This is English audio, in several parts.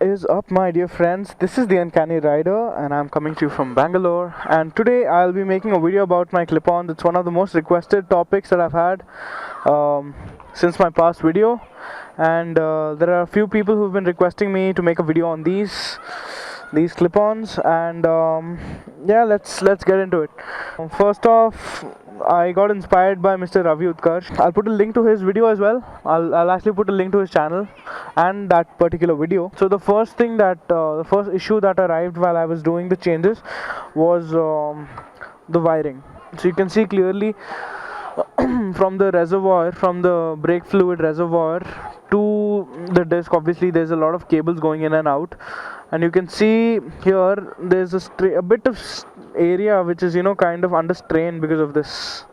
is up, my dear friends? This is the Unkanny Rider, and I'm coming to you from Bangalore. And today I'll be making a video about my clip-on. It's one of the most requested topics that I've had since my past video, and there are a few people who've been requesting me to make a video on these clip-ons, and yeah, let's get into it. First off, I got inspired by Mr. Ravi Utkarsh. I'll put a link to his video as well. I'll actually put a link to his channel and that particular video. So the first issue that arrived while I was doing the changes was the wiring. So you can see clearly from the reservoir, from the brake fluid reservoir to the disc, obviously there's a lot of cables going in and out, and you can see here there's a bit of area which is kind of under strain because of this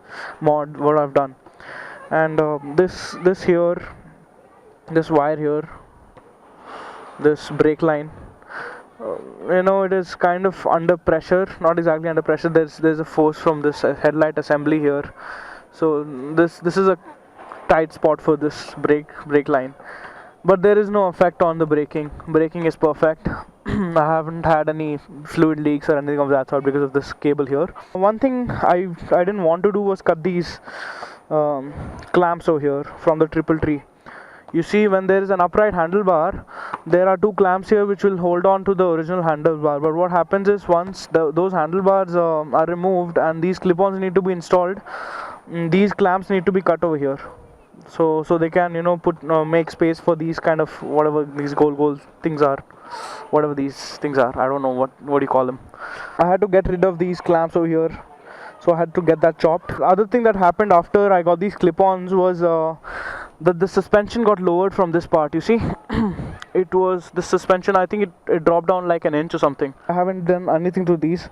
mod what I've done. And this wire here, this brake line, it is kind of under pressure. Not exactly under pressure, there's a force from this headlight assembly here. So this is a tight spot for this brake line, but there is no effect on the braking is perfect. I haven't had any fluid leaks or anything of that sort because of this cable here. One thing I didn't want to do was cut these clamps over here from the triple tree. You see, when there is an upright handlebar, there are two clamps here which will hold on to the original handlebar. But what happens is, once those handlebars are removed and these clip-ons need to be installed, these clamps need to be cut over here, so they can make space for these kind of whatever these gold things are, whatever these things are. I don't know what do you call them. I had to get rid of these clamps over here, so I had to get that chopped. The other thing that happened after I got these clip-ons was that the suspension got lowered from this part. You see, it was the suspension, I think it dropped down like an inch or something. I haven't done anything to these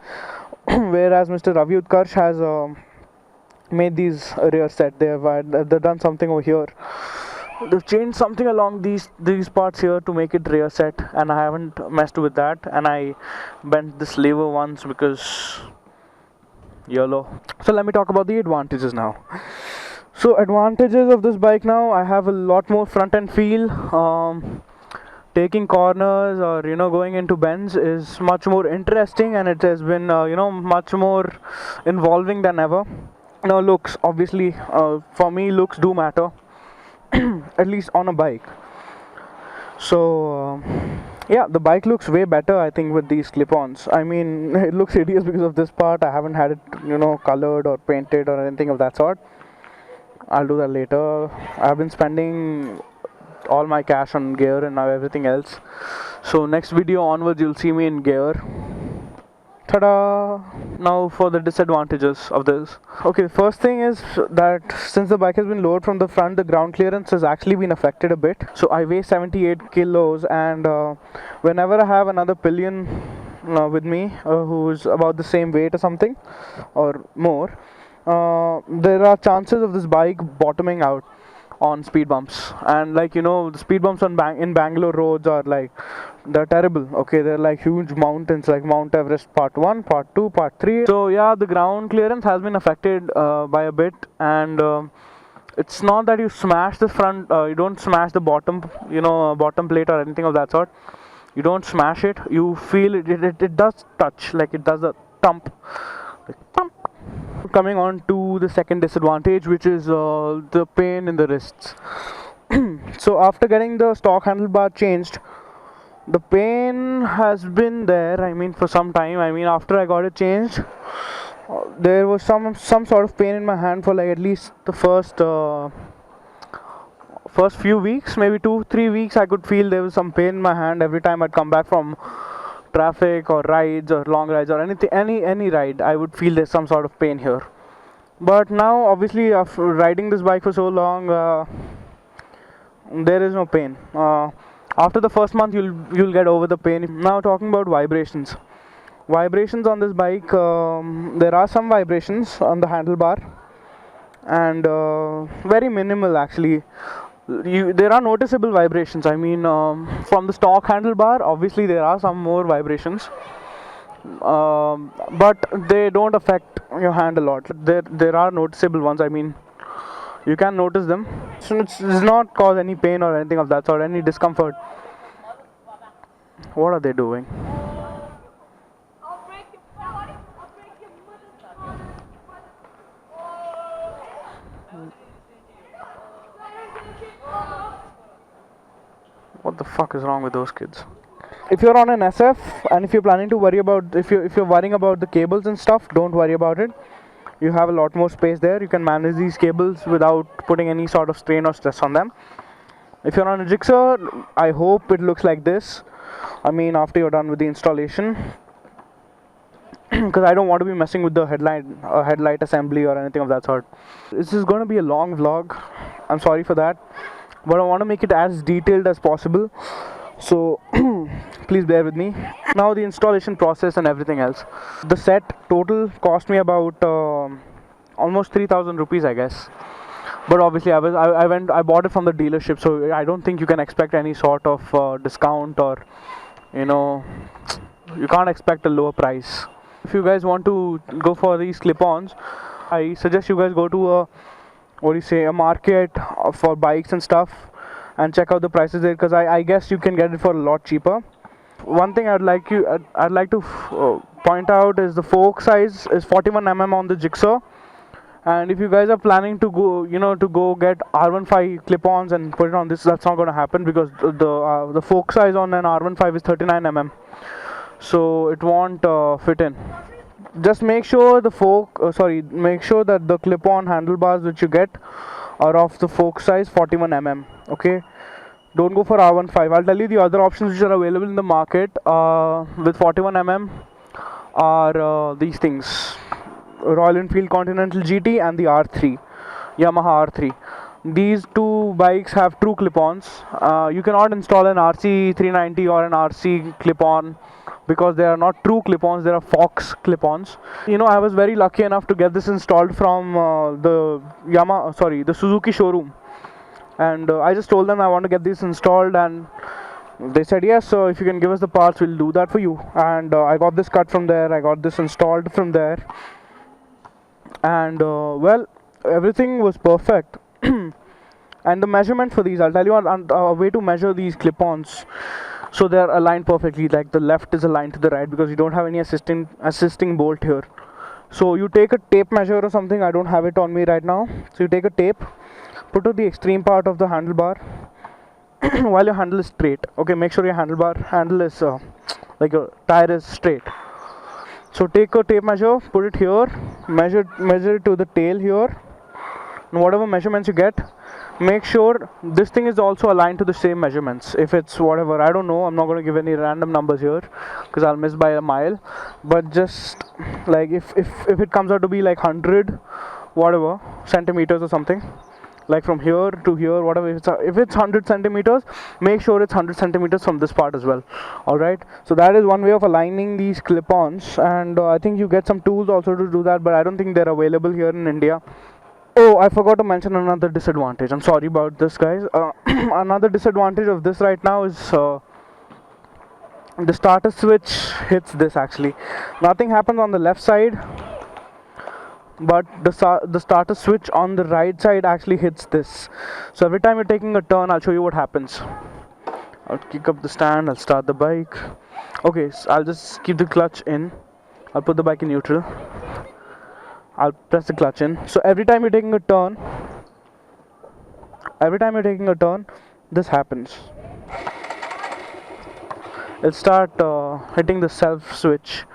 whereas Mr. Ravi Utkarsh has made these rear set. They've done something over here. They've changed something along these parts here to make it rear set, and I haven't messed with that. And I bent this lever once because YOLO. So let me talk about the advantages now. So advantages of this bike now: I have a lot more front end feel. Taking corners or going into bends is much more interesting, and it has been much more involving than ever. Now looks, obviously, for me looks do matter at least on a bike. So yeah, the bike looks way better, I think, with these clip-ons. I mean, it looks hideous because of this part. I haven't had it colored or painted or anything of that sort. I'll do that later. I've been spending all my cash on gear and now everything else, so next video onwards you'll see me in gear. Ta-da! Now for the disadvantages of this. Okay, the first thing is that since the bike has been lowered from the front, the ground clearance has actually been affected a bit. So I weigh 78 kilos, and whenever I have another pillion with me who's about the same weight or something or more, there are chances of this bike bottoming out on speed bumps. And the speed bumps in Bangalore roads are they're terrible. Okay, they're like huge mountains, like Mount Everest part 1, part 2, part 3. So yeah, the ground clearance has been affected by a bit, and it's not that you smash the front, you don't smash the bottom plate or anything of that sort. You don't smash it, you feel it does touch, like it does a thump, like thump. Coming on to the second disadvantage, which is the pain in the wrists. So after getting the stock handlebar changed, the pain has been there, I mean, for some time. I mean, after I got it changed, there was some sort of pain in my hand for at least the first few weeks, maybe 2-3 weeks. I could feel there was some pain in my hand every time I'd come back from traffic or rides or long rides or anything, any ride. I would feel there's some sort of pain here. But now, obviously, after riding this bike for so long, there is no pain. After the first month, you'll get over the pain. Now talking about vibrations on this bike, there are some vibrations on the handlebar, and very minimal actually. There are noticeable vibrations. I mean, from the stock handlebar, obviously there are some more vibrations, but they don't affect your hand a lot. There are noticeable ones. I mean, you can notice them. So it does not cause any pain or anything of that sort, any discomfort. What are they doing? What the fuck is wrong with those kids? If you're on an SF and if you're planning to worry about if you're worrying about the cables and stuff, don't worry about it. You have a lot more space there. You can manage these cables without putting any sort of strain or stress on them. If you're on a Gixxer, I hope it looks like this. I mean, after you're done with the installation, because I don't want to be messing with the headlight assembly or anything of that sort. This is going to be a long vlog. I'm sorry for that, but I want to make it as detailed as possible. So please bear with me. Now the installation process and everything else. The set total cost me about almost 3,000 rupees, I guess. But obviously, I bought it from the dealership, so I don't think you can expect any sort of discount, or you know, you can't expect a lower price. If you guys want to go for these clip-ons, I suggest you guys go to a market for bikes and stuff, and check out the prices there, because I guess you can get it for a lot cheaper. One thing I'd like to point out is the fork size is 41 on the Gixxer. And if you guys are planning to go, to go get R15 clip-ons and put it on this, that's not going to happen, because the fork size on an R15 is 39 so it won't fit in. Just make sure make sure that the clip-on handlebars which you get are of the fork size 41 okay. Don't go for R15. I'll tell you the other options which are available in the market with 41 are these things: Royal Enfield Continental GT and the R3, Yamaha R3. These two bikes have true clip-ons. You cannot install an RC 390 or an RC clip-on, because they are not true clip-ons, they are Fox clip-ons. I was very lucky enough to get this installed from the Suzuki showroom, and I just told them I want to get this installed, and they said yes, so if you can give us the parts, we'll do that for you. And I got this cut from there, I got this installed from there, and well, everything was perfect. And the measurement for these, I'll tell you a way to measure these clip-ons so they're aligned perfectly, like the left is aligned to the right, because you don't have any assisting bolt here. So you take a tape measure or something. I don't have it on me right now. So you take a tape, put to the extreme part of the handlebar while your handle is straight. Okay, make sure your handle is like your tire is straight. So take a tape measure, put it here, measure it to the tail here, and whatever measurements you get, make sure this thing is also aligned to the same measurements. If it's whatever, I don't know, I'm not going to give any random numbers here because I'll miss by a mile, but just like if it comes out to be like 100 whatever centimeters or something, like from here to here, whatever, if it's 100 centimeters, make sure it's 100 centimeters from this part as well. All right, so that is one way of aligning these clip-ons, and I think you get some tools also to do that, but I don't think they're available here in India. Oh, I forgot to mention another disadvantage. I'm sorry about this, guys. Another disadvantage of this right now is the starter switch hits this actually. Nothing happens on the left side, but the starter switch on the right side actually hits this. So every time you're taking a turn, I'll show you what happens. I'll kick up the stand, I'll start the bike. Okay, so I'll just keep the clutch in. I'll put the bike in neutral. I'll press the clutch in. So every time you're taking a turn, this happens. It'll start hitting the self switch.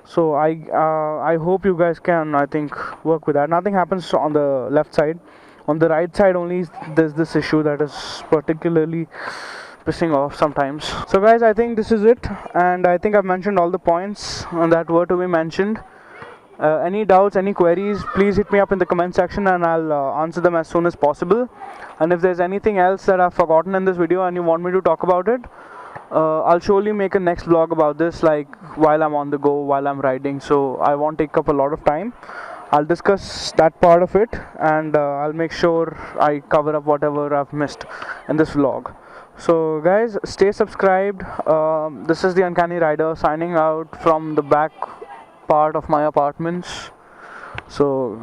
So I hope you guys can, I think, work with that. Nothing happens on the left side. On the right side only there's this issue that is particularly pissing off sometimes. So guys, I think this is it, and I think I've mentioned all the points that were to be mentioned. Any doubts, any queries, please hit me up in the comment section and I'll answer them as soon as possible. And if there's anything else that I've forgotten in this video and you want me to talk about it, I'll surely make a next vlog about this, like while I'm on the go, while I'm riding, so I won't take up a lot of time. I'll discuss that part of it, and I'll make sure I cover up whatever I've missed in this vlog. So guys, stay subscribed. This is the Unkanny Rider signing out from the back part of my apartments. So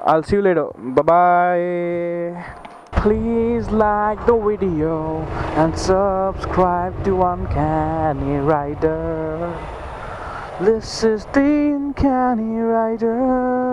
I'll see you later. Bye bye. Please like the video and subscribe to Unkanny Rider. This is the Unkanny Rider.